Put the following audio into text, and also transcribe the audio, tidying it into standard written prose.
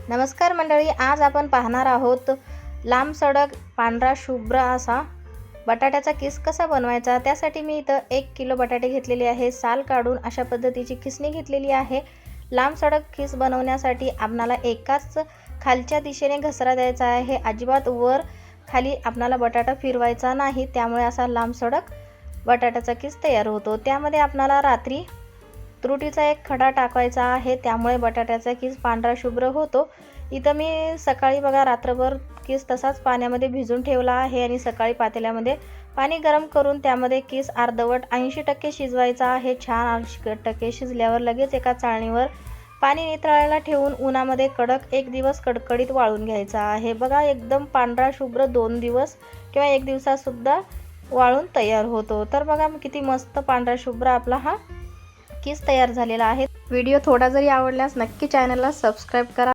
नमस्कार मंडळी, आज आपण पाहणार आहोत लांब सडक पांढरा शुभ्र असा बटाट्याचा किस कसा बनवायचा। त्यासाठी मी इथं 1 किलो बटाटे घेतलेले आहे। साल काढून अशा पद्धतीची किसणी घेतलेली आहे। लांब सडक किस बनवण्यासाठी आपल्याला एकाच खालच्या दिशेने घसरा द्यायचा आहे। अजिबात वर खाली आपल्याला बटाटा फिरवायचा नाही, त्यामुळे असा लांब सडक बटाट्याचा किस तयार होतो। त्यामध्ये आपल्याला रात्री त्रुटीचा एक खडा टाकायचा आहे, त्यामुळे बटाट्याचा किस पांढरा शुभ्र होतो। इथं मी सकाळी बघा रात्रभर किस तसाच पाण्यामध्ये भिजून ठेवला आहे आणि सकाळी पातेल्यामध्ये पाणी गरम करून त्यामध्ये किस अर्धवट 80% शिजवायचा आहे। छान 80% शिजल्यावर लगेच एका चाळणीवर पाणी नितळायला ठेवून उन्हामध्ये कडक 1 दिवस कडकडीत वाळून घ्यायचा आहे। बघा एकदम पांढरा शुभ्र 2 दिवस किंवा 1 दिवसात सुद्धा वाळून तयार होतो। तर बघा किती मस्त पांढरा शुभ्र आपला हा किस तयार झालेला आहे। व्हिडिओ थोडा जरी आवडल्यास नक्की चॅनलला सबस्क्राइब करा।